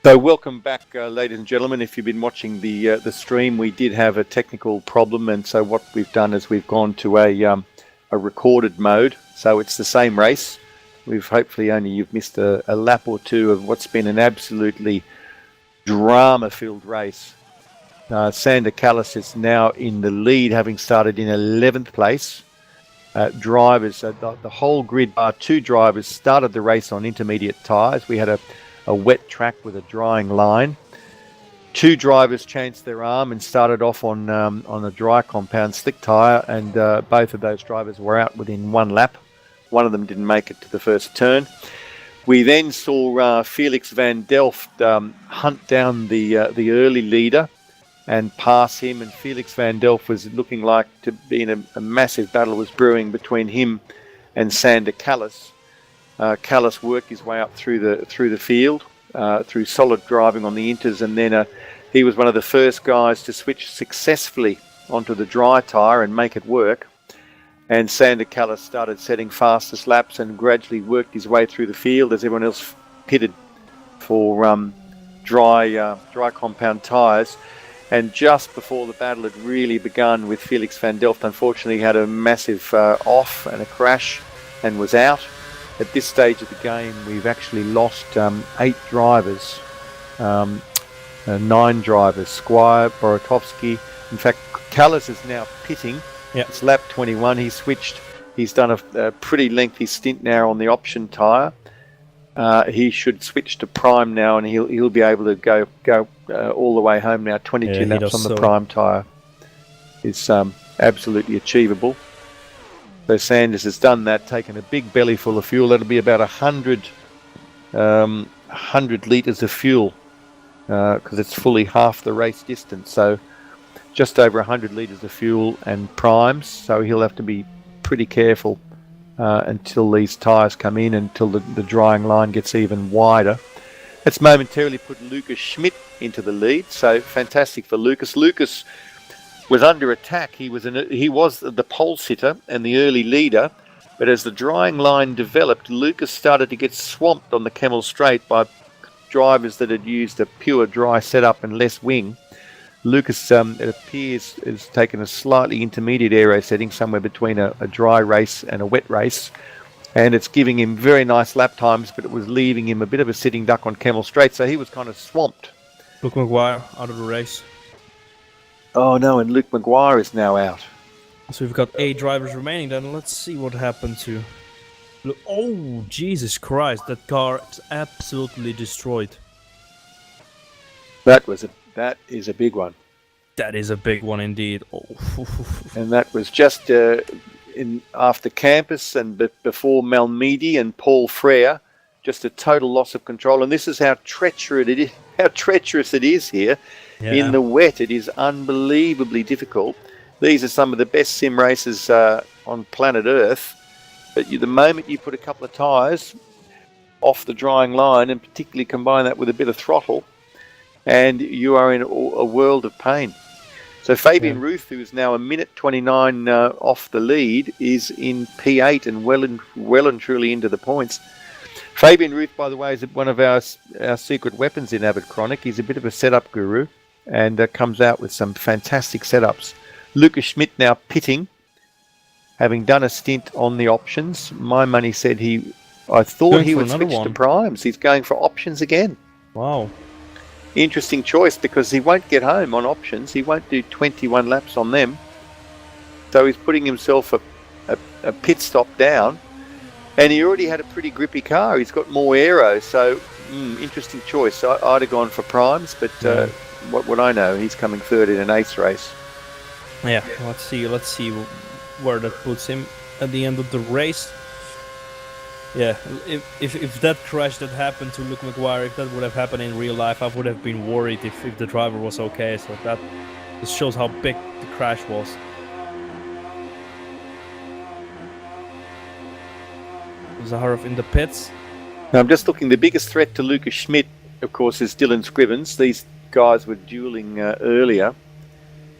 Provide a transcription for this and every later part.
So welcome back, ladies and gentlemen. If you've been watching the stream, we did have a technical problem, and so what we've done is we've gone to a recorded mode. So it's the same race. We've hopefully you've missed a lap or two of what's been an absolutely drama-filled race. Sander Callis is now in the lead, having started in 11th place. Drivers, the whole grid bar 2 drivers started the race on intermediate tyres. We had a wet track with a drying line. 2 drivers changed their arm and started off on a dry compound slick tyre, and both of those drivers were out within 1 lap. One of them didn't make it to the first turn. We then saw Felix van Delft hunt down the early leader and pass him, and Felix van Delft was looking like to be in a massive battle was brewing between him and Sander Callis. Callis worked his way up through the field through solid driving on the inters, and then he was one of the first guys to switch successfully onto the dry tyre and make it work. And Sander Callis started setting fastest laps and gradually worked his way through the field as everyone else pitted for dry compound tyres. And just before the battle had really begun with Felix van Delft, unfortunately had a massive off and a crash and was out. At this stage of the game, we've actually lost 8 drivers, 9 drivers. Squire, Borotovsky. In fact, Callis is now pitting. Yep. It's lap 21. He switched. He's done a pretty lengthy stint now on the option tyre. He should switch to prime now, and he'll be able to go all the way home now. 22 laps on the prime tyre is absolutely achievable. So Sanders has done that, taken a big belly full of fuel. That'll be about 100 litres of fuel because it's fully half the race distance. So just over 100 litres of fuel and primes. So he'll have to be pretty careful until these tyres come in, until the drying line gets even wider. Let's momentarily put Lucas Schmidt into the lead. So fantastic for Lucas. Lucas was under attack. He was the pole sitter and the early leader, but as the drying line developed, Lucas started to get swamped on the Kemmel Straight by drivers that had used a pure dry setup and less wing. Lucas, it appears, has taken a slightly intermediate aero setting, somewhere between a dry race and a wet race, and it's giving him very nice lap times, but it was leaving him a bit of a sitting duck on Kemmel Straight, so he was kind of swamped. Luke Maguire out of the race. Oh no, and Luke Maguire is now out. So we've got 8 drivers remaining. Then let's see what happened to... Oh, Jesus Christ, that car is absolutely destroyed. That is a big one. That is a big one indeed. Oh. And that was just after Campus and before Malmedy and Paul Frere. Just a total loss of control. And this is how treacherous it is here. Yeah. In the wet, it is unbelievably difficult. These are some of the best sim races on planet Earth. But the moment you put a couple of tyres off the drying line, and particularly combine that with a bit of throttle, and you are in a world of pain. So Fabian Ruth, who is now a minute 29 off the lead, is in P8 and well and truly into the points. Fabian Ruth, by the way, is one of our secret weapons in Avid Chronic. He's a bit of a setup guru and comes out with some fantastic setups. Lucas Schmidt now pitting, having done a stint on the options. My money said I thought he would switch to primes. He's going for options again. Wow. Interesting choice, because he won't get home on options. He won't do 21 laps on them. So he's putting himself a pit stop down. And he already had a pretty grippy car. He's got more aero. So, interesting choice. I'd have gone for primes, but what I know, he's coming third in an ACE race. Yeah, let's see where that puts him at the end of the race. Yeah, if that crash that happened to Luke Maguire, if that would have happened in real life, I would have been worried if the driver was okay. So that just shows how big the crash was. Zaharov in the pits. Now I'm just looking. The biggest threat to Lucas Schmidt, of course, is Dylan Scrivens. These guys were dueling earlier.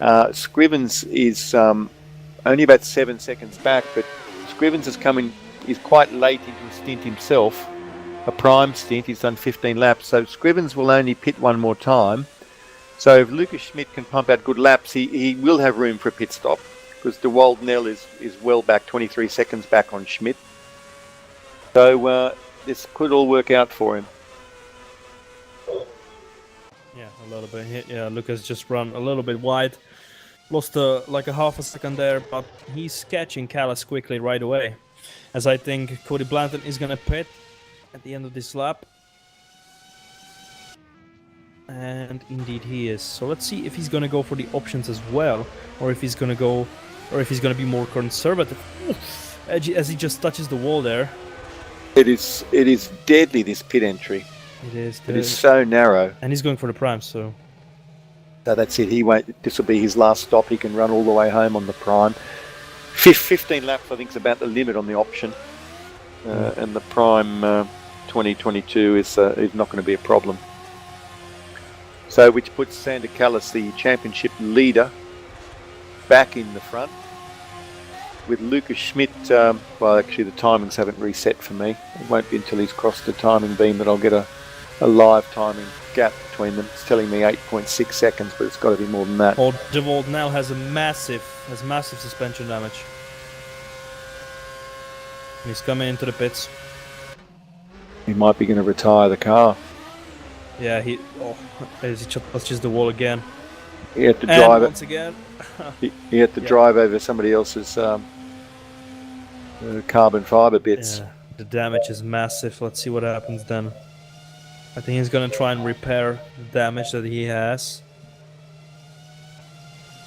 Scrivens is only about 7 seconds back, but Scrivens is quite late into a stint himself, a prime stint. He's done 15 laps. So Scrivens will only pit one more time. So if Lucas Schmidt can pump out good laps, he will have room for a pit stop, because De Waldnell is well back, 23 seconds back on Schmidt. So this could all work out for him. Yeah, a little bit. Yeah, Lucas just run a little bit wide. Lost like a half a second there, but he's catching Callis quickly right away. As I think Cody Blanton is going to pit at the end of this lap. And indeed he is. So let's see if he's going to go for the options as well, or if he's going to go, or if he's going to be more conservative. Oof, as he just touches the wall there. It is deadly, this pit entry. It is. It is so narrow. And he's going for the prime, so that's it. He won't. This will be his last stop. He can run all the way home on the prime. 15 laps, I think, is about the limit on the option, and the prime 2022 is not going to be a problem. So, which puts Sander Callis, the championship leader, back in the front, with Lucas Schmidt. Well, actually, the timings haven't reset for me. It won't be until he's crossed the timing beam that I'll get a live timing gap between them. It's telling me 8.6 seconds, but it's got to be more than that. Oh, De Volt now has massive suspension damage. He's coming into the pits. He might be going to retire the car. Yeah, he touches the wall again. He had to drive once again. he had to drive over somebody else's carbon fiber bits. Yeah, the damage is massive. Let's see what happens then. I think he's going to try and repair the damage that he has.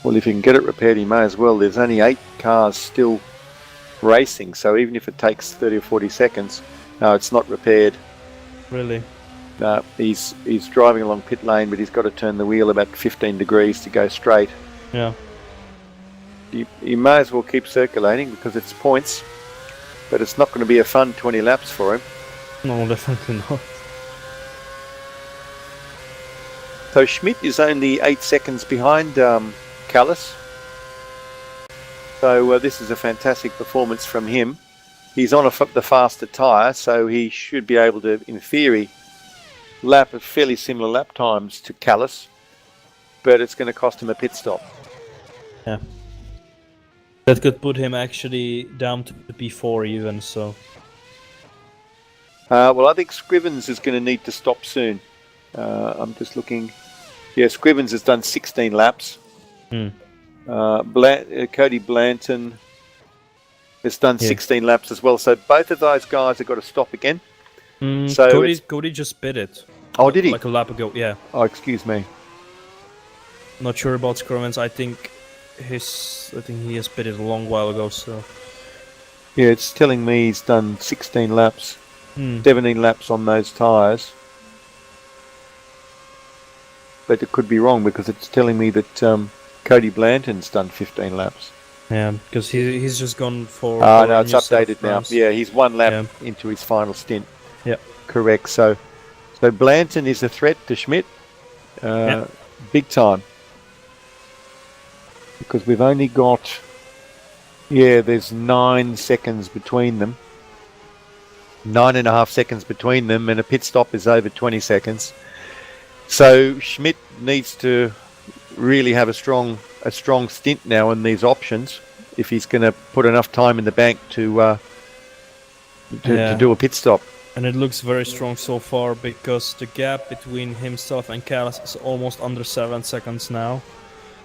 Well, if he can get it repaired, he may as well. There's only 8 cars still racing, so even if it takes 30 or 40 seconds, no, it's not repaired. Really? No, he's driving along pit lane, but he's got to turn the wheel about 15 degrees to go straight. Yeah. You may as well keep circulating because it's points, but it's not going to be a fun 20 laps for him. No, definitely not. So Schmidt is only 8 seconds behind Callis. So this is a fantastic performance from him. He's on the faster tyre, so he should be able to, in theory, lap at fairly similar lap times to Callis, but it's going to cost him a pit stop. Yeah. That could put him actually down to P4 even, so... Well, I think Scrivens is going to need to stop soon. I'm just looking. Yeah, Scrivens has done 16 laps. Cody Blanton has done 16 laps as well. So both of those guys have got to stop again. So Cody just pitted. Oh, did he? Like a lap ago, yeah. Oh, excuse me. Not sure about Scrivens. I think he has pitted a long while ago. So yeah, it's telling me he's done 16 laps, 17 laps on those tyres. But it could be wrong because it's telling me that Cody Blanton's done 15 laps. Yeah, because he's just gone for... no, it's updated now. Yeah, he's 1 lap into his final stint. Yeah. Correct. So Blanton is a threat to Schmidt. Big time. Because we've only got... Yeah, there's 9 seconds between them. 9.5 seconds between them, and a pit stop is over 20 seconds. So Schmidt needs to really have a strong stint now in these options if he's going to put enough time in the bank to do a pit stop. And it looks very strong so far because the gap between himself and Callis is almost under 7 seconds now.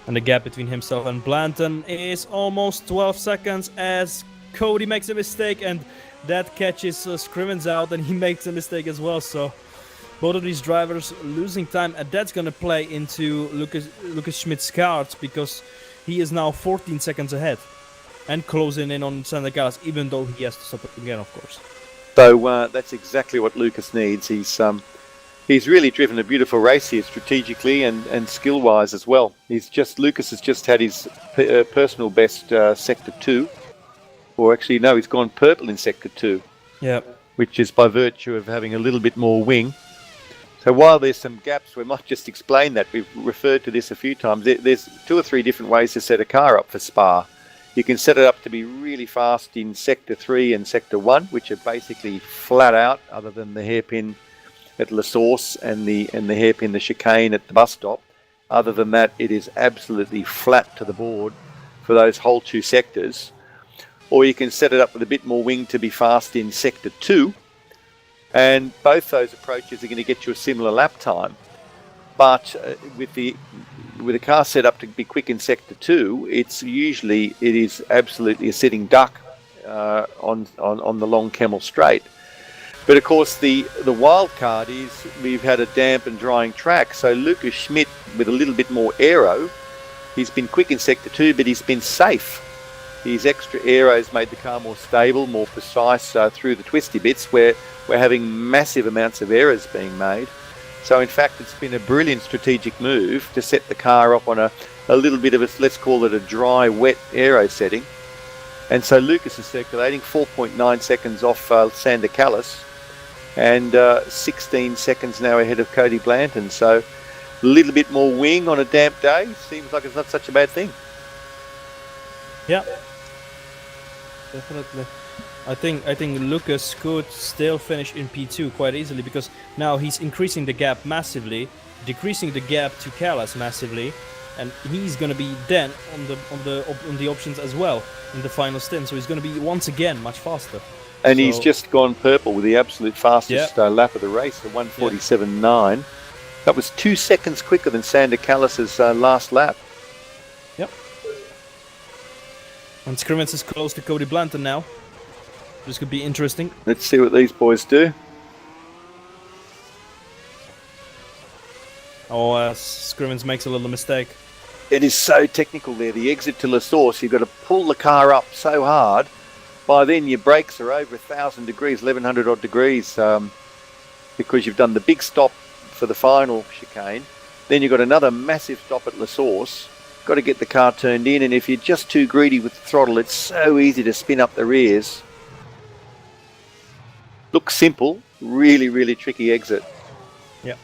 And the gap between himself and Blanton is almost 12 seconds as Cody makes a mistake and that catches Scrivens out and he makes a mistake as well. So both of these drivers losing time, and that's going to play into Lucas Schmidt's cards because he is now 14 seconds ahead and closing in on Sander Callis, even though he has to stop again, of course. So that's exactly what Lucas needs. He's really driven a beautiful race here strategically and skill-wise as well. Lucas has just had his personal best Sector 2, or actually no, he's gone purple in Sector 2. Yeah. Which is by virtue of having a little bit more wing. So while there's some gaps, we might just explain that. We've referred to this a few times. There's 2 or 3 different ways to set a car up for Spa. You can set it up to be really fast in Sector 3 and Sector 1, which are basically flat out, other than the hairpin at La Source and the hairpin, the chicane at the bus stop. Other than that, it is absolutely flat to the board for those whole 2 sectors. Or you can set it up with a bit more wing to be fast in Sector 2. And both those approaches are going to get you a similar lap time. But with the car set up to be quick in Sector 2, it is absolutely a sitting duck on the long Kemmel Straight. But of course, the wild card is we've had a damp and drying track. So Lucas Schmidt, with a little bit more aero, he's been quick in Sector 2, but he's been safe. His extra aero has made the car more stable, more precise through the twisty bits, where we're having massive amounts of errors being made. So in fact, it's been a brilliant strategic move to set the car up on a little bit of a, let's call it a dry, wet aero setting. And so Lucas is circulating 4.9 seconds off Sander Callis, and 16 seconds now ahead of Cody Blanton. So a little bit more wing on a damp day seems like it's not such a bad thing. Yeah, definitely. I think Lucas could still finish in P2 quite easily, because now he's increasing the gap massively, decreasing the gap to Callas massively, and he's going to be then on the options as well in the final stint. So he's going to be once again much faster. And he's just gone purple with the absolute fastest lap of the race, the 1:47.9. That was 2 seconds quicker than Sander Callis's last lap. Yep. And Scrivens is close to Cody Blanton now. This could be interesting. Let's see what these boys do. Oh, Scrivens makes a little mistake. It is so technical there. The exit to La Source, you've got to pull the car up so hard. By then your brakes are over 1,000 degrees, 1,100 odd degrees, because you've done the big stop for the final chicane. Then you've got another massive stop at La Source. Got to get the car turned in, and if you're just too greedy with the throttle, it's so easy to spin up the rears. Looks simple, really, really tricky exit. Yeah.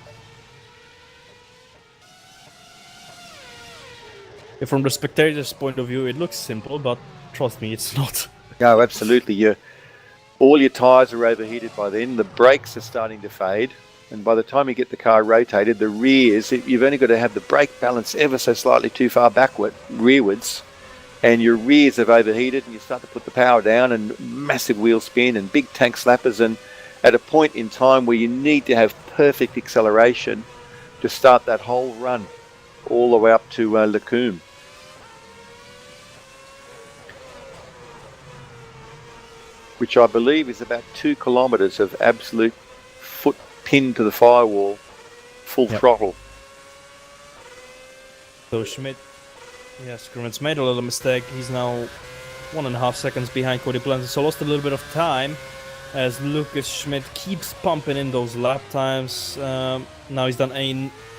From the spectator's point of view, it looks simple, but trust me, it's not. No, absolutely. All your tyres are overheated by then. The brakes are starting to fade. And by the time you get the car rotated, the rears, you've only got to have the brake balance ever so slightly too far rearwards. And your rears have overheated, and you start to put the power down, and massive wheel spin and big tank slappers. And at a point in time where you need to have perfect acceleration to start that whole run all the way up to Lacombe. Which I believe is about 2 kilometres of absolute foot pinned to the firewall, full throttle. So Schmidt, Scrivens made a little mistake. He's now 1.5 seconds behind Cody Blanton, so lost a little bit of time as Lucas Schmidt keeps pumping in those lap times. Now he's done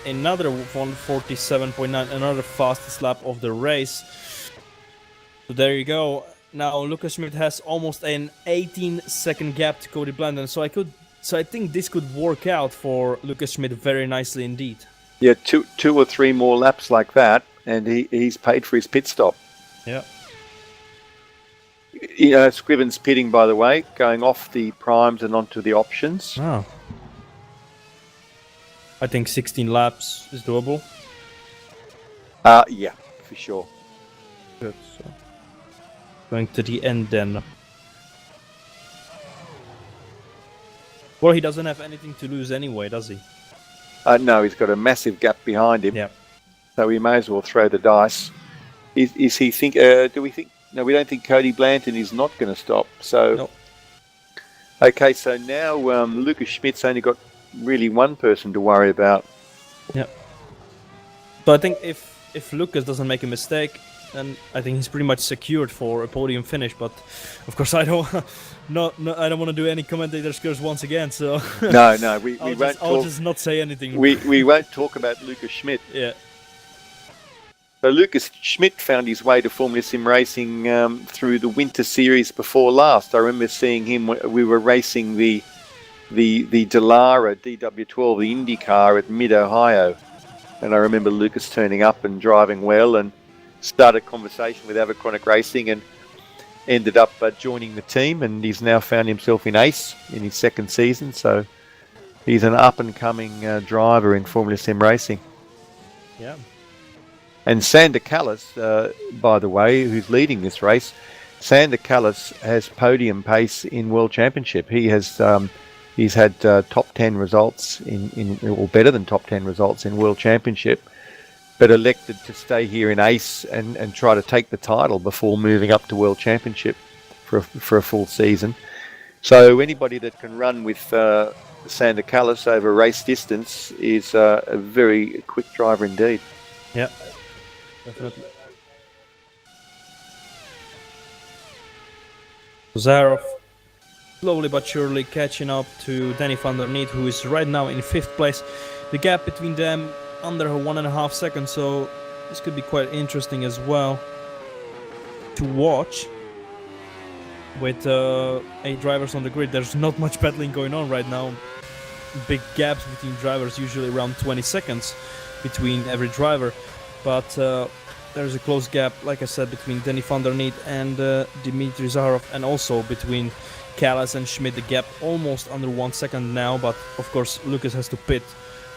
another 1:47.9, another fastest lap of the race. So there you go. Now Lucas Schmidt has almost an 18-second gap to Cody Blanton, so I think this could work out for Lucas Schmidt very nicely indeed. Yeah, two or three more laps like that, and he's paid for his pit stop. Yeah. Scrivens pitting, by the way, going off the primes and onto the options. Oh. I think 16 laps is doable. Yeah, for sure. Good. So. Going to the end then. Well, he doesn't have anything to lose anyway, does he? No, he's got a massive gap behind him. Yeah. So we may as well throw the dice. Is he think? Do we think? No, we don't think Cody Blanton is not going to stop. So. No. Okay, so now Lucas Schmidt's only got really one person to worry about. Yeah. So I think if Lucas doesn't make a mistake, then I think he's pretty much secured for a podium finish. But of course, I don't want to do any commentator skills once again. So no, we I'll won't. I'll just not say anything. We won't talk about Lucas Schmidt. Yeah. So Lucas Schmidt found his way to Formula Sim Racing through the winter series before last. I remember seeing him. We were racing the Dallara DW12, the Indy car at Mid-Ohio. And I remember Lucas turning up and driving well, and started a conversation with Abercrombie Racing and ended up joining the team, and he's now found himself in ACE in his second season. So he's an up-and-coming driver in Formula Sim racing. Yeah. And Sander Callis, by the way, who's leading this race, Sander Callis has podium pace in World Championship. He has he's had top 10 results or better than top 10 results in World Championship, but elected to stay here in ACE and try to take the title before moving up to World Championship for a full season. So anybody that can run with Sander Callis over race distance is a very quick driver indeed. Yeah, definitely. Zarov slowly but surely catching up to Danny van der Niet, who is right now in 5th place. The gap between them under 1.5 seconds, so this could be quite interesting as well to watch. With 8 drivers on the grid, there's not much battling going on right now. Big gaps between drivers, usually around 20 seconds between every driver, but there's a close gap, like I said, between Danny van der Niet and Dmitry Zarov, and also between Callis and Schmidt. The gap almost under 1 second now, but of course Lucas has to pit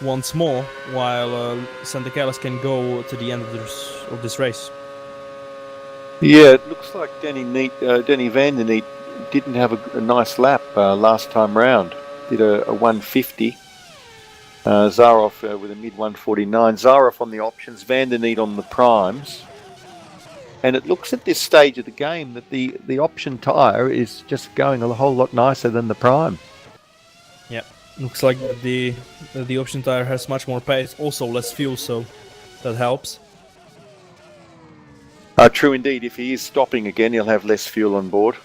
once more while Sander Callis can go to the end of this race. Yeah, it looks like Danny van der Niet didn't have a nice lap last time round. Did a 150. Zarov with a mid 149. Zarov on the options, van der Niet on the primes. And it looks at this stage of the game that the option tyre is just going a whole lot nicer than the prime. Yeah, looks like the option tyre has much more pace, also less fuel, so that helps. True indeed. If he is stopping again, he'll have less fuel on board.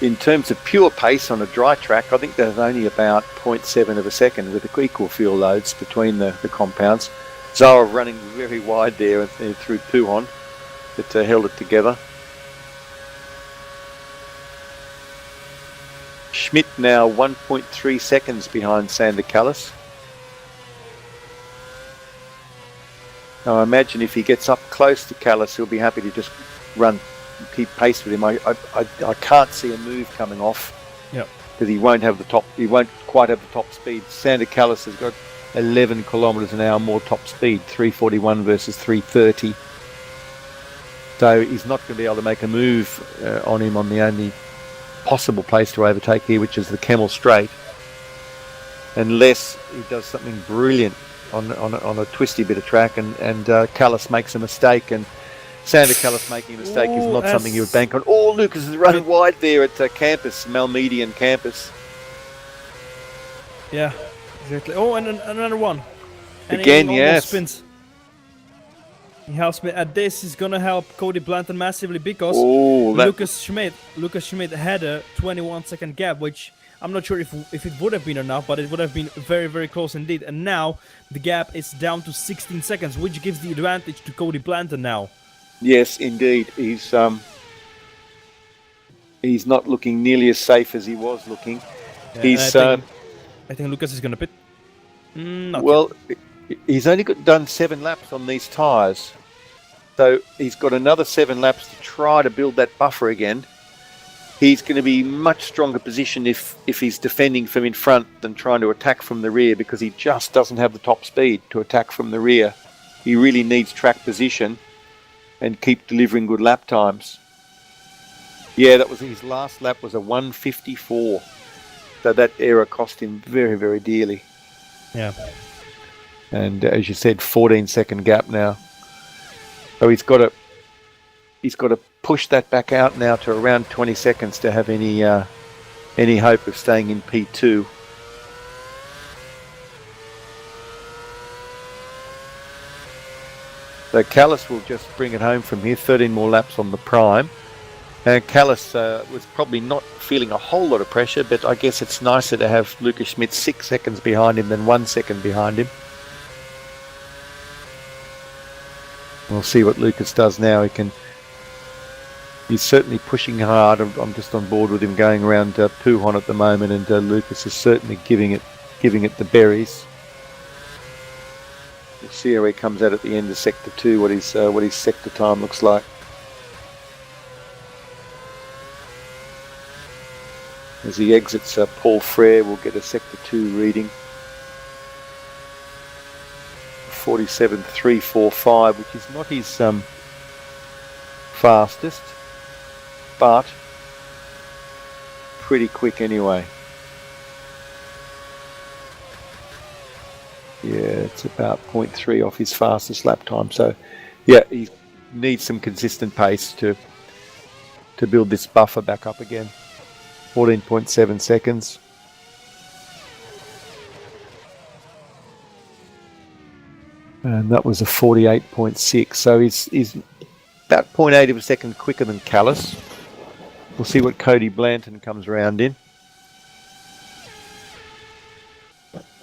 In terms of pure pace on a dry track, I think there's only about 0.7 of a second with equal fuel loads between the compounds. Zarov running very wide there through Puhon, but held it together. Schmidt now 1.3 seconds behind Sander Callis. Now I imagine if he gets up close to Callis, he'll be happy to just keep pace with him. I can't see a move coming off. Yep. Because he won't quite have the top speed. Sander Callis has got 11 kilometres an hour more top speed, 341 versus 330. So he's not going to be able to make a move on him on the only possible place to overtake here, which is the Kemmel Straight, unless he does something brilliant on a twisty bit of track and Callis makes a mistake, and Sander Callis making a mistake is not something you would bank on. Oh, Lucas is running wide there at campus, Malmedian campus. Yeah, exactly. Oh, and another one. And again, he yes. Spins. He helps me. And this is gonna help Cody Blanton massively because Lucas Schmidt had a 21-second gap, which I'm not sure if it would have been enough, but it would have been very, very close indeed. And now the gap is down to 16 seconds, which gives the advantage to Cody Blanton now. Yes, indeed. He's not looking nearly as safe as he was looking. Yeah, I think Lucas is going to pit. He's only done 7 laps on these tyres. So he's got another 7 laps to try to build that buffer again. He's going to be much stronger position if he's defending from in front than trying to attack from the rear, because he just doesn't have the top speed to attack from the rear. He really needs track position and keep delivering good lap times. Yeah, that was his last lap was a 154. So that error cost him very, very dearly. Yeah. And as you said, 14-second gap now. So he's got to push that back out now to around 20 seconds to have any hope of staying in P2. So Callis will just bring it home from here, 13 more laps on the prime. And Callis was probably not feeling a whole lot of pressure, but I guess it's nicer to have Lucas Schmidt 6 seconds behind him than 1 second behind him. We'll see what Lucas does now. He's certainly pushing hard. I'm just on board with him going around Puhon at the moment, and Lucas is certainly giving it the berries. see how he comes out at the end of sector 2, what his sector time looks like. As he exits Paul Frere, we'll get a sector 2 reading. 47.345, which is not his fastest, but pretty quick anyway. Yeah, it's about 0.3 off his fastest lap time. So, yeah, he needs some consistent pace to build this buffer back up again. 14.7 seconds. And that was a 48.6. So he's about 0.8 of a second quicker than Callis. We'll see what Cody Blanton comes around in.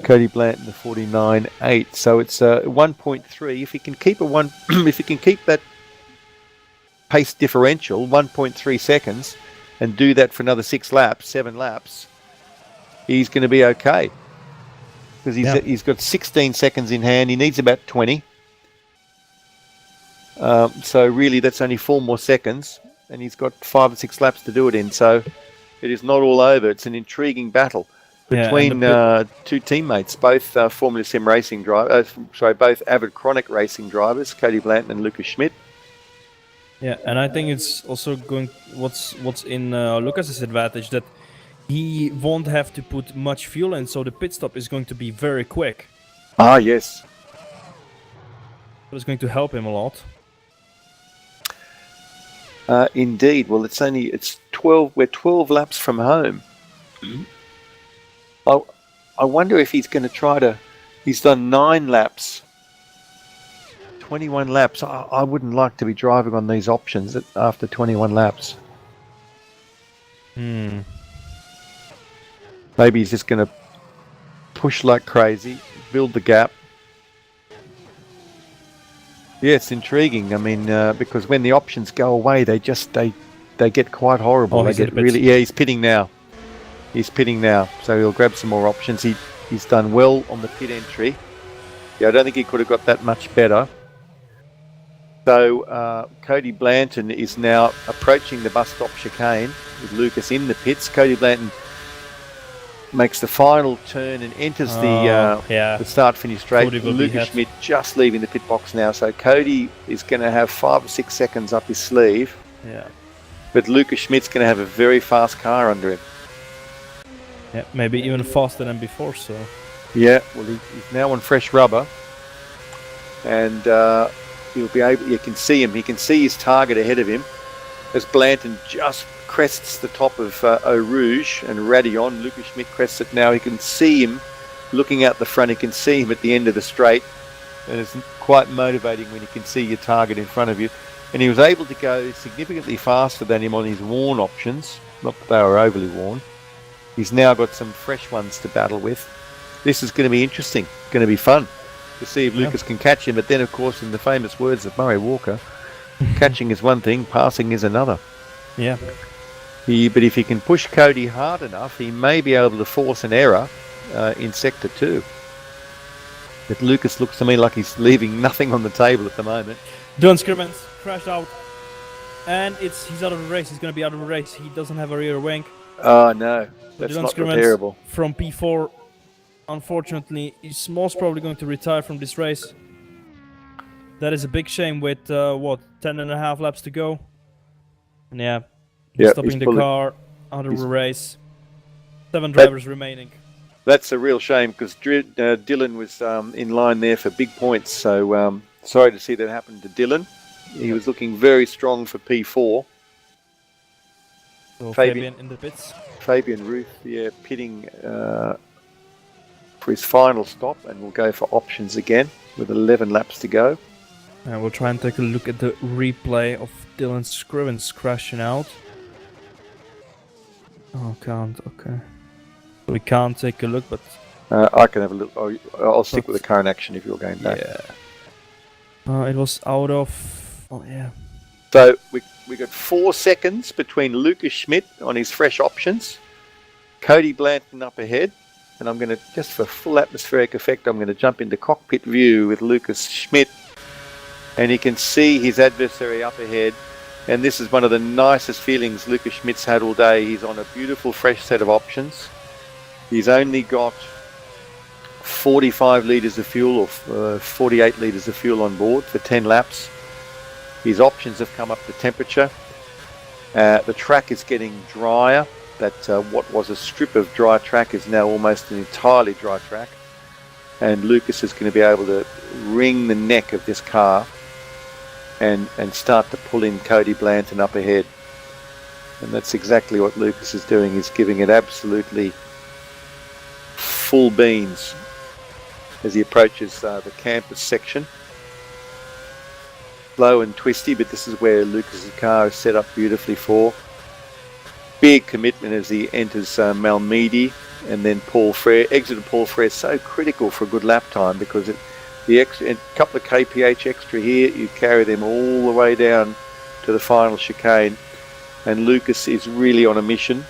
Cody Blanton the 49.8. So it's 1.3. If he can keep if he can keep that pace differential 1.3 seconds and do that for another 7 laps, he's going to be okay. Because he's got 16 seconds in hand. He needs about 20. So really that's only 4 more seconds, and he's got 5 or 6 laps to do it in. So it is not all over. It's an intriguing battle between two teammates, both Formula Sim racing drivers. Both avid chronic racing drivers, Cody Blanton and Lucas Schmidt. Yeah, and I think it's also what's in Lucas's advantage, that he won't have to put much fuel in, so the pit stop is going to be very quick. Ah, yes. It's going to help him a lot. Indeed. Well, it's 12. We're 12 laps from home. I wonder if he's going to try to. He's done 9 laps. 21 laps. I wouldn't like to be driving on these options after 21 laps. Maybe he's just going to push like crazy, build the gap. Yeah, it's intriguing. I mean, because when the options go away, they get quite horrible. They get really. Yeah, he's pitting now. So he'll grab some more options. He's done well on the pit entry. Yeah, I don't think he could have got that much better. So Cody Blanton is now approaching the bus stop chicane with Lucas in the pits. Cody Blanton makes the final turn and enters the start-finish straight. Lucas Schmidt just leaving the pit box now. So Cody is going to have 5 or 6 seconds up his sleeve. Yeah. But Lucas Schmidt's going to have a very fast car under him. Yeah, maybe even faster than before. So. Yeah. Well, he's now on fresh rubber, and he'll be able. You can see him. He can see his target ahead of him as Blanton just crests the top of Eau Rouge and Radillon. Lucas Schmidt crests it now. He can see him looking out the front. He can see him at the end of the straight, and it's quite motivating when you can see your target in front of you. And he was able to go significantly faster than him on his worn options. Not that they were overly worn. He's now got some fresh ones to battle with. This is going to be interesting. Going to be fun to see if Lucas can catch him. But then, of course, in the famous words of Murray Walker, catching is one thing, passing is another. Yeah. But if he can push Cody hard enough, he may be able to force an error in Sector 2. But Lucas looks to me like he's leaving nothing on the table at the moment. Dylan Scrimmins crashed out. And he's out of the race. He's going to be out of the race. He doesn't have a rear wing. Oh, no. That's Dylan not Scrimmins repairable. From P4, unfortunately, is most probably going to retire from this race. That is a big shame with, 10.5 laps to go. And he's stopping the car out of the race. 7 drivers remaining. That's a real shame because Dylan was in line there for big points. So sorry to see that happen to Dylan. He was looking very strong for P4. So Fabian in the pits. Fabian Ruth, pitting for his final stop, and we'll go for options again with 11 laps to go. And we'll try and take a look at the replay of Dylan Scrivens crashing out. Oh, can't. Okay. We can't take a look, but I can have a look. I'll stick with the current action if you're going back. Yeah. It was out of. Oh yeah. So we got 4 seconds between Lucas Schmidt on his fresh options, Cody Blanton up ahead, and I'm going to, just for full atmospheric effect, I'm going to jump into cockpit view with Lucas Schmidt, and he can see his adversary up ahead. And this is one of the nicest feelings Lucas Schmidt's had all day. He's on a beautiful fresh set of options. He's only got 45 litres of fuel, or 48 litres of fuel on board for 10 laps. His options have come up to temperature. The track is getting drier. That what was a strip of dry track is now almost an entirely dry track. And Lucas is going to be able to wring the neck of this car and start to pull in Cody Blanton up ahead. And that's exactly what Lucas is doing. He's giving it absolutely full beans as he approaches the campus section. Slow and twisty, but this is where Lucas's car is set up beautifully for. Big commitment as he enters Malmedy, and then Paul Frere. Exit of Paul Frere is so critical for a good lap time, because the extra, a couple of kph extra here, you carry them all the way down to the final chicane. And Lucas is really on a mission.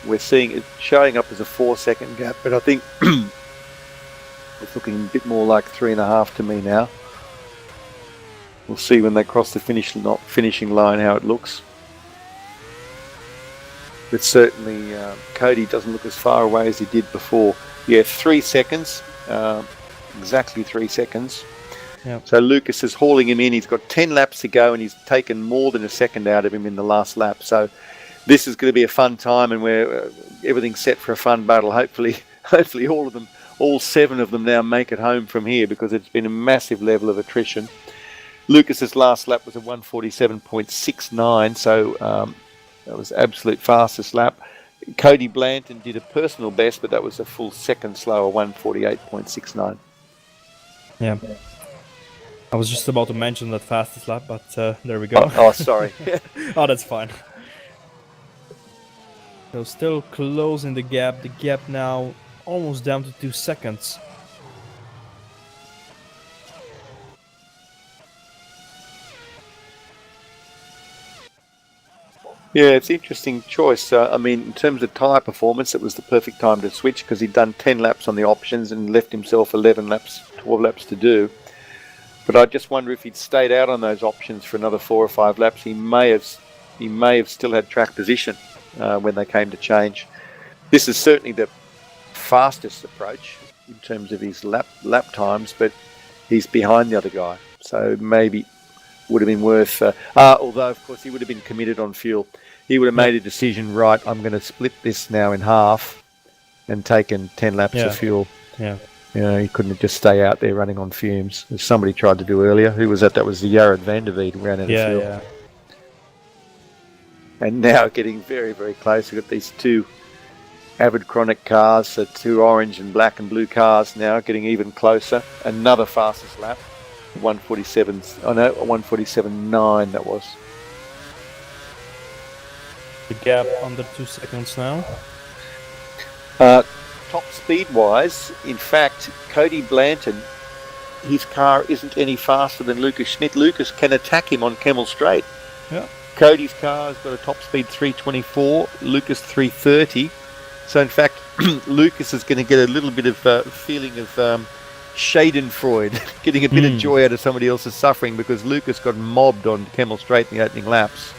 We're seeing it showing up as a 4-second gap, but I think it's looking a bit more like 3.5 to me now. We'll see when they cross the finishing line how it looks. But certainly Cody doesn't look as far away as he did before. Yeah, 3 seconds, exactly 3 seconds. Yep. So Lucas is hauling him in. He's got 10 laps to go, and he's taken more than a second out of him in the last lap. So this is going to be a fun time, and we're everything's set for a fun battle. Hopefully all of them, all 7 of them now make it home from here, because it's been a massive level of attrition. Lucas's last lap was a 1:47.69, so that was absolute fastest lap. Cody Blanton did a personal best, but that was a full second slower, 1:48.69. Yeah. I was just about to mention that fastest lap, but there we go. Oh, sorry. Oh, that's fine. So still closing the gap. The gap now almost down to 2 seconds. Yeah, it's an interesting choice. I mean, in terms of tyre performance, it was the perfect time to switch, because he'd done 10 laps on the options and left himself 11 laps, 12 laps to do. But I just wonder if he'd stayed out on those options for another 4 or 5 laps, he may have still had track position when they came to change. This is certainly the fastest approach in terms of his lap times, but he's behind the other guy, so maybe would have been worth. Although, of course, he would have been committed on fuel. He would have made a decision, right, I'm going to split this now in half, and taken 10 laps of fuel. Yeah. You know, he couldn't just stay out there running on fumes, as somebody tried to do earlier. Who was that? That was the Jared van der Velde who ran out of fuel. Yeah. And now getting very, very close. We've got these 2 Avid Chronic cars, so 2 orange and black and blue cars now getting even closer. Another fastest lap. 1:47. Oh no, 1:47.9 that was. The gap under 2 seconds now. Top speed wise, in fact, Cody Blanton, his car isn't any faster than Lucas Schmidt. Lucas can attack him on Kemmel Straight. Yeah. Cody's car has got a top speed 324, Lucas 330. So in fact, Lucas is going to get a little bit of feeling of Schadenfreude, getting a bit of joy out of somebody else's suffering, because Lucas got mobbed on Kemmel Straight in the opening laps.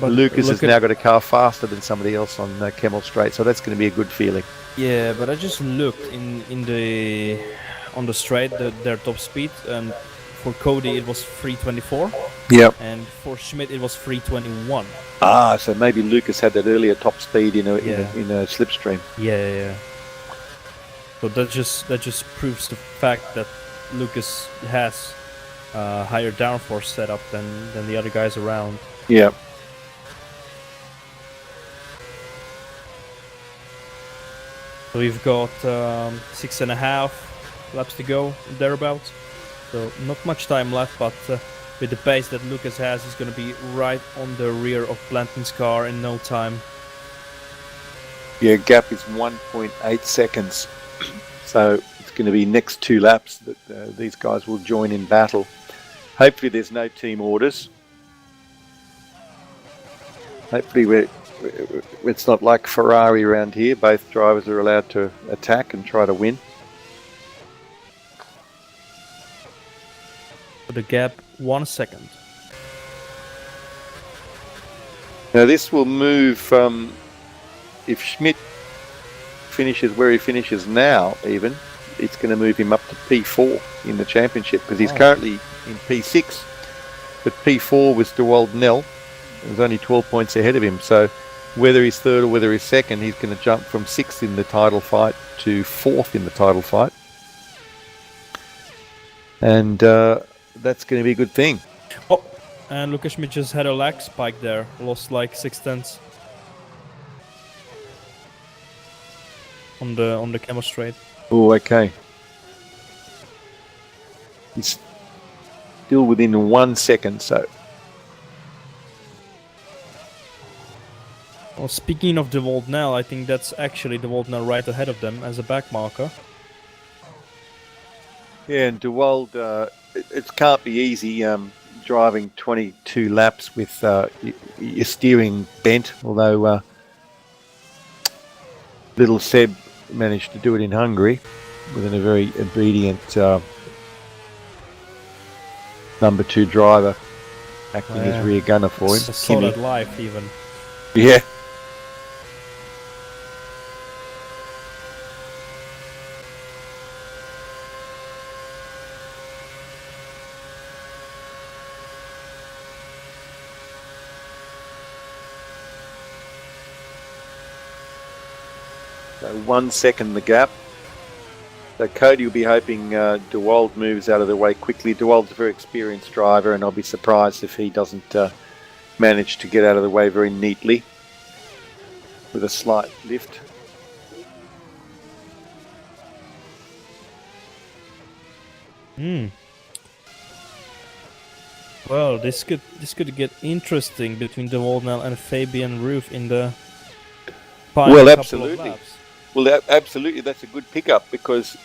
But Lucas has now got a car faster than somebody else on Kemmel Straight, so that's going to be a good feeling. Yeah, but I just looked on the straight, their top speed, and for Cody it was 324. Yep. And for Schmidt it was 321. Ah, so maybe Lucas had that earlier top speed in a slipstream. Yeah. So that just proves the fact that Lucas has higher downforce setup than the other guys around. Yeah. So we've got 6.5 laps to go, thereabouts. So not much time left, but with the pace that Lucas has, he's going to be right on the rear of Blanton's car in no time. Yeah, gap is 1.8 seconds. So it's going to be next 2 laps that these guys will join in battle. Hopefully there's no team orders. Hopefully we're it's not like Ferrari around here. Both drivers are allowed to attack and try to win. The gap 1 second. Now this will move, if Schmidt finishes where he finishes now even, it's going to move him up to P4 in the championship, because he's currently in P6, but P4 was DeWald Nell. It was only 12 points ahead of him, so whether he's third or whether he's second, he's going to jump from 6th in the title fight to 4th in the title fight. And that's going to be a good thing. Oh, and Lucas Schmidt just had a lag spike there, lost like 6/10 on the camera straight. Oh, okay. He's still within 1 second, so. Well, speaking of DeWald Nell, I think that's actually DeWald Nell right ahead of them as a back marker. Yeah, and DeWald, it can't be easy driving 22 laps with your steering bent, although little Seb managed to do it in Hungary with a very obedient number 2 driver acting as rear gunner for him. Saw that live even. Yeah. So 1 second the gap. So Cody will be hoping DeWald moves out of the way quickly. DeWald's a very experienced driver, and I'll be surprised if he doesn't manage to get out of the way very neatly with a slight lift. Well, this could get interesting between DeWald Nell and Fabian Ruth in the final couple absolutely. of laps. Well, absolutely, that's a good pickup, because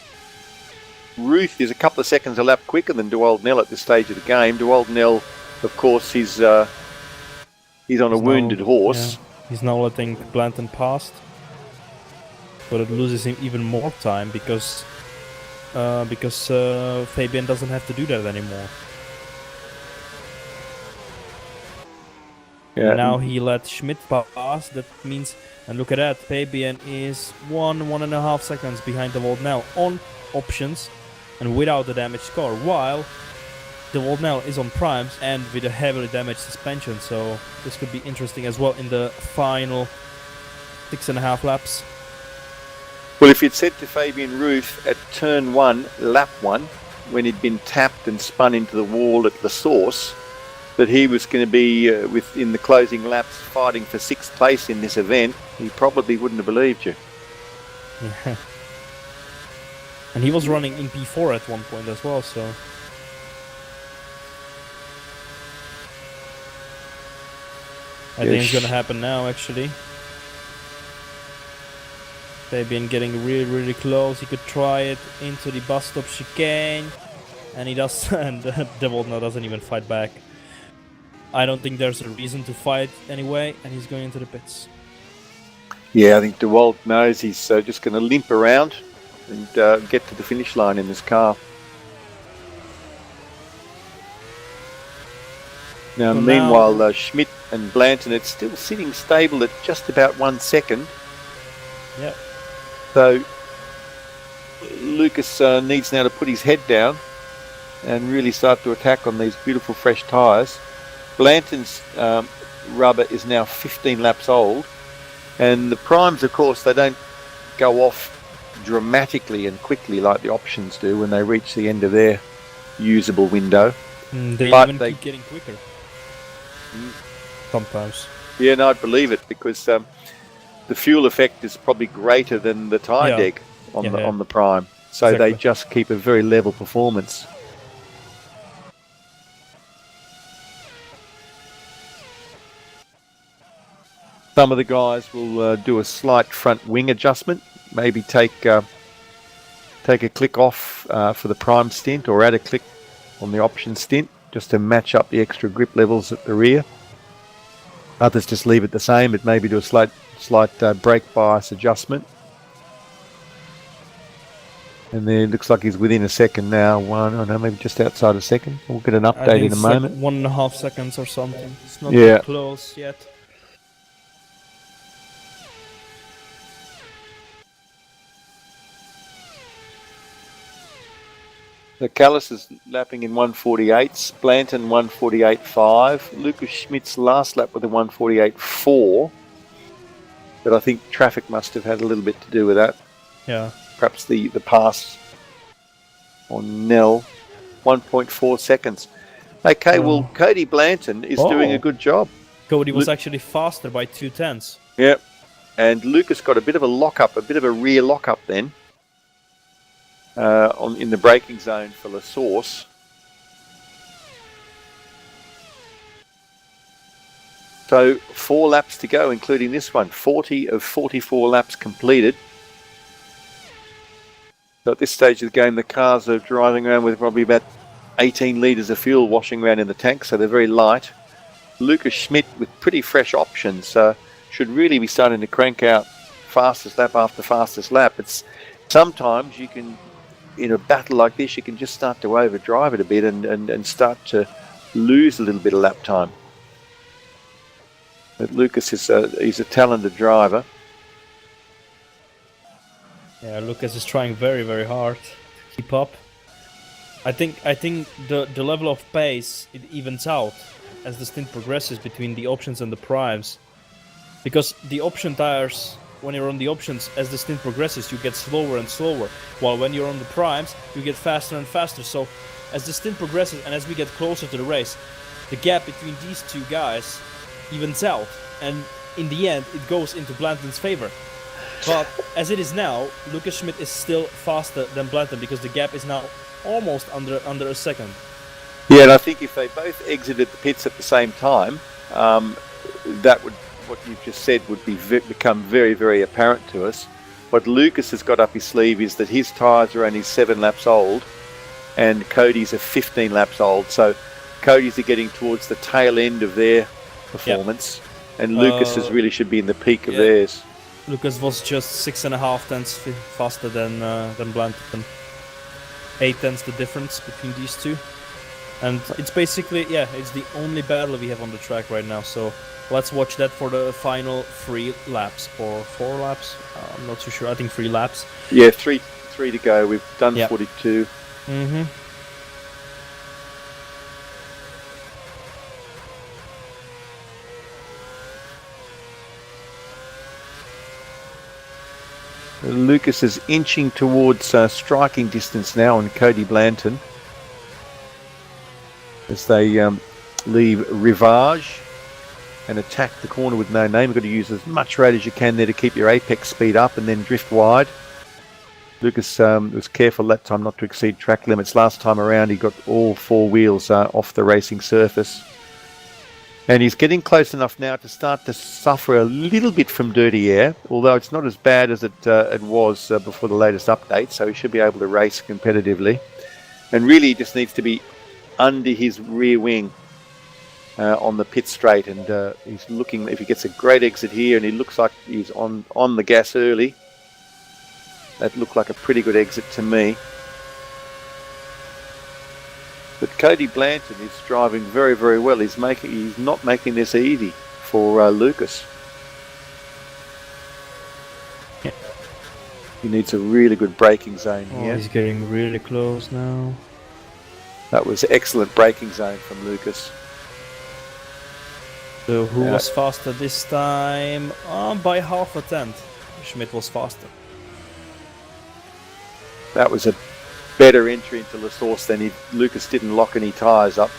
Ruth is a couple of seconds a lap quicker than DeWald Nell at this stage of the game. DeWald Nell, of course, he's on a wounded horse. Yeah, he's now letting Blanton past, but it loses him even more time because Fabian doesn't have to do that anymore. Yeah. Now he let Schmidt pass. That means, and look at that, Fabian is 1.5 seconds behind DeWald Nell on options and without the damaged car, while DeWald Nell is on primes and with a heavily damaged suspension. So this could be interesting as well in the final 6.5 laps. Well, if you'd said to Fabian Ruth at turn 1, lap 1, when he'd been tapped and spun into the wall at the source, that he was going to be in the closing laps fighting for 6th place in this event, he probably wouldn't have believed you. Yeah. And he was running in P4 at one point as well, so... I think it's going to happen now, actually. Fabian getting really, really close. He could try it into the bus stop chicane. And he does, and DeWald Nell doesn't even fight back. I don't think there's a reason to fight anyway, and he's going into the pits. Yeah, I think DeWald knows he's just going to limp around and get to the finish line in this car. Now, Well, meanwhile, Schmidt and Blanton, it's still sitting stable at just about 1 second. Yep. So Lucas needs now to put his head down and really start to attack on these beautiful fresh tyres. Blanton's rubber is now 15 laps old, and the primes, of course, they don't go off dramatically and quickly like the options do when they reach the end of their usable window. They But even they- keep getting quicker. Sometimes. Yeah, no, I'd believe it, because the fuel effect is probably greater than the tyre Yeah. deg on Yeah. on the prime, so they Exactly. just keep a very level performance. Some of the guys will do a slight front wing adjustment, maybe take a click off for the prime stint, or add a click on the option stint, just to match up the extra grip levels at the rear. Others just leave it the same, but maybe do a slight brake bias adjustment. And then it looks like he's within a second now. Maybe just outside a second. We'll get an update in a moment. Like 1.5 seconds or something. It's not close yet. So Callis is lapping in 148s, Blanton 148.5, Lucas Schmidt's last lap with a 148.4, but I think traffic must have had a little bit to do with that. Yeah. Perhaps the pass on Nell, 1.4 seconds. Okay, well, Cody Blanton is doing a good job. Cody was actually faster by 2/10. Yep, and Lucas got a bit of a lock-up, a bit of a rear lock-up then. In the braking zone for La Source. So 4 laps to go, including this one. 40 of 44 laps completed. So at this stage of the game, the cars are driving around with probably about 18 litres of fuel washing around in the tank, so they're very light. Lucas Schmidt with pretty fresh options should really be starting to crank out fastest lap after fastest lap. It's sometimes you can, in a battle like this, you can just start to overdrive it a bit and start to lose a little bit of lap time. But Lucas he's a talented driver. Yeah, Lucas is trying very, very hard to keep up. I think the level of pace, it evens out as the stint progresses between the options and the primes, because the option tires, when you're on the options, as the stint progresses, you get slower and slower, while when you're on the primes, you get faster and faster. So as the stint progresses and as we get closer to the race, the gap between these two guys evens out, and in the end it goes into Blanton's favor. But as it is now, Lucas Schmidt is still faster than Blanton, because the gap is now almost under a second. Yeah, and I think if they both exited the pits at the same time, that would, what you've just said, would become very, very apparent to us. What Lucas has got up his sleeve is that his tyres are only 7 laps old and Cody's are 15 laps old. So Cody's are getting towards the tail end of their performance, and Lucas's really should be in the peak of theirs. Lucas was just 6.5 tenths faster than Blanton. 8 tenths the difference between these two. And it's basically, it's the only battle we have on the track right now. So let's watch that for the final 3 laps or 4 laps. I'm not too sure. I think 3 laps. Yeah, three to go. We've done 42. Mm-hmm. Lucas is inching towards striking distance now on Cody Blanton as they leave Rivage and attack the corner with no name. You've got to use as much rate as you can there to keep your apex speed up and then drift wide. Lucas was careful that time not to exceed track limits. Last time around he got all 4 wheels off the racing surface. And he's getting close enough now to start to suffer a little bit from dirty air, although it's not as bad as it was before the latest update, so he should be able to race competitively. And really he just needs to be under his rear wing on the pit straight, and he's looking, if he gets a great exit here and he looks like he's on the gas early, that looked like a pretty good exit to me. But Cody Blanton is driving very, very well. He's not making this easy for Lucas. Yeah. He needs a really good braking zone here. He's getting really close now. That was excellent braking zone from Lucas. So who was faster this time? By 0.5 tenth. Schmidt was faster. That was a better entry into La Source than Lucas didn't lock any tyres up.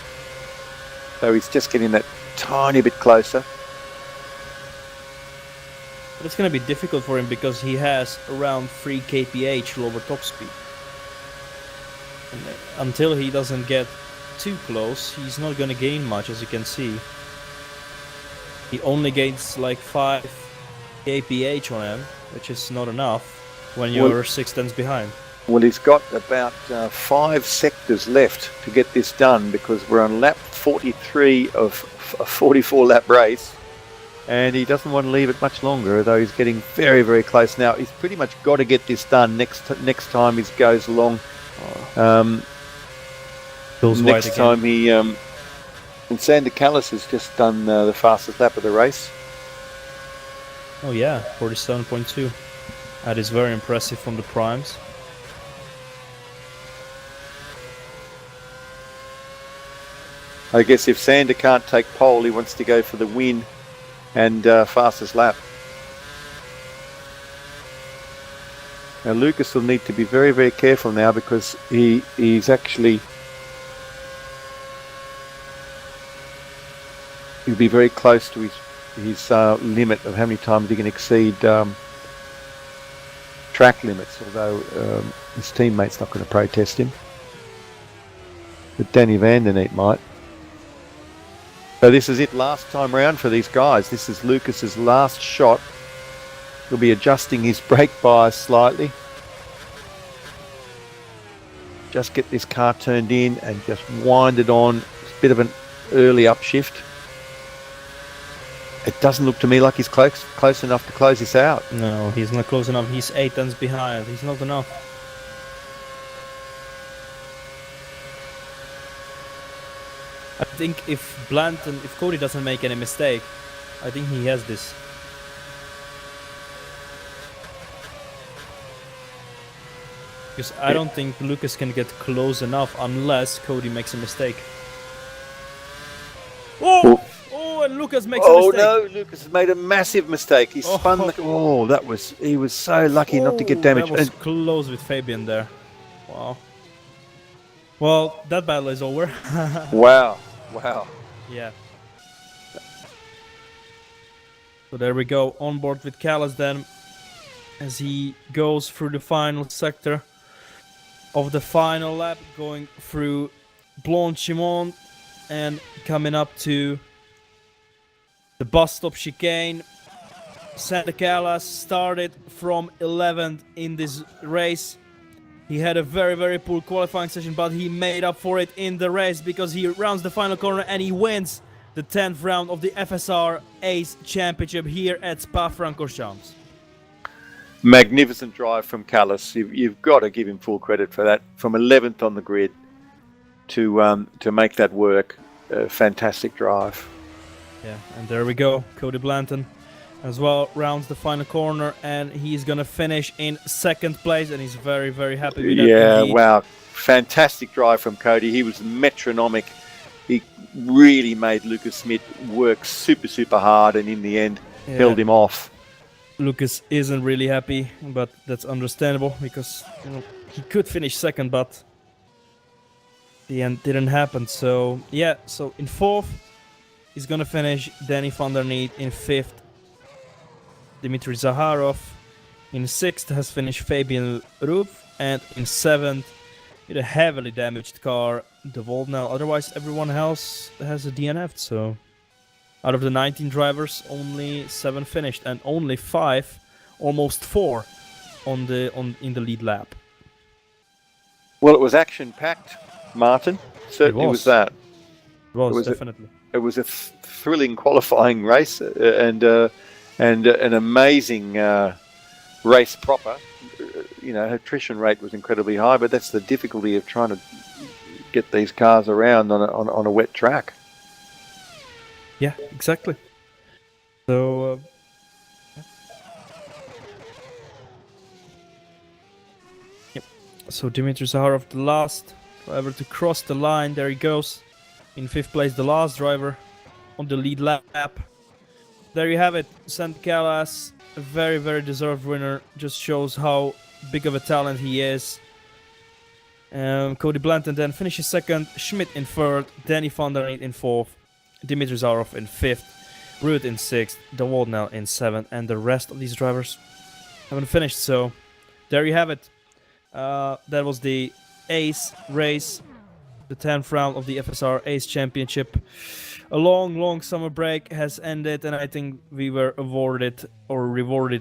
So he's just getting that tiny bit closer. But it's going to be difficult for him because he has around 3 kph lower top speed. And until he doesn't get too close, he's not going to gain much, as you can see. He only gains like 5 kph on him, which is not enough when you're 6 tenths behind. Well, he's got about 5 sectors left to get this done, because we're on lap 43 of a 44 lap race, and he doesn't want to leave it much longer, although he's getting very, very close now. He's pretty much got to get this done next time he goes along. Next time he... and Sander Callis has just done the fastest lap of the race. Oh yeah, 47.2. That is very impressive from the primes. I guess if Sander can't take pole, he wants to go for the win and fastest lap. Now Lucas will need to be very, very careful now because he's actually... He'll be very close to his limit of how many times he can exceed track limits, although his teammate's not going to protest him. But Danny van der Neet might. So this is it last time round for these guys. This is Lucas's last shot. He'll be adjusting his brake bias slightly. Just get this car turned in and just wind it on. It's a bit of an early upshift. It doesn't look to me like he's close enough to close this out. No, he's not close enough. He's 8 tenths behind. He's not enough. I think if Cody doesn't make any mistake, I think he has this. Because I don't think Lucas can get close enough unless Cody makes a mistake. Oh! Oh, and Lucas makes a mistake. Oh no, Lucas has made a massive mistake. He spun the... Oh, he was so lucky not to get damaged. That was close with Fabian there. Wow. Well, that battle is over. Wow. Yeah. So there we go, on board with Callis then, as he goes through the final sector of the final lap, going through Blanchimont and coming up to the bus stop chicane. Sander Callis started from 11th in this race. He had a very, very poor qualifying session, but he made up for it in the race because he rounds the final corner and he wins the 10th round of the FSR ACE Championship here at Spa-Francorchamps. Magnificent drive from Callis. You've got to give him full credit for that. From 11th on the grid to make that work. Fantastic drive. Yeah, and there we go. Cody Blanton as well rounds the final corner, and he's gonna finish in 2nd place, and he's very, very happy with that. Yeah, indeed. wow, fantastic drive from Cody. He was metronomic. He really made Lucas Smith work super, super hard, and in the end held him off. Lucas isn't really happy, but that's understandable because he could finish 2nd, but the end didn't happen. So yeah, so in 4th he's gonna finish Danny van der Neet. In 5th, Dmitry Zaharov. In 6th has finished Fabian Roof, and in 7th, with a heavily damaged car, De Woldnel. Otherwise, everyone else has a DNF. So, out of the 19 drivers, only 7 finished, and only 5, almost 4, in the lead lap. Well, it was action-packed, Martin. Certainly was that. It was definitely. It was a thrilling qualifying race, and an amazing race proper. Attrition rate was incredibly high, but that's the difficulty of trying to get these cars around on a wet track. Yeah, exactly. So yep. So Dmitry Zaharov, the last driver to cross the line. There he goes. In 5th place, the last driver on the lead lap. There you have it. Sander Callis, a very, very deserved winner. Just shows how big of a talent he is. Cody Blanton then finishes 2nd. Schmidt in 3rd. Danny van der Neet in 4th. Dmitry Zaharov in 5th. Ruud in 6th. De Woldnel in 7th. And the rest of these drivers haven't finished. So there you have it. That was the ACE race. The 10th round of the FSR ACE Championship. A long summer break has ended, and I think we were rewarded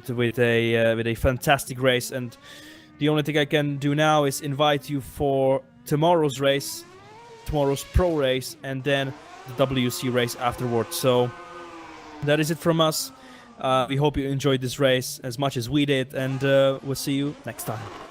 with a fantastic race. And the only thing I can do now is invite you for tomorrow's race, tomorrow's pro race, and then the WC race afterwards. So that is it from us. We hope you enjoyed this race as much as we did, and we'll see you next time.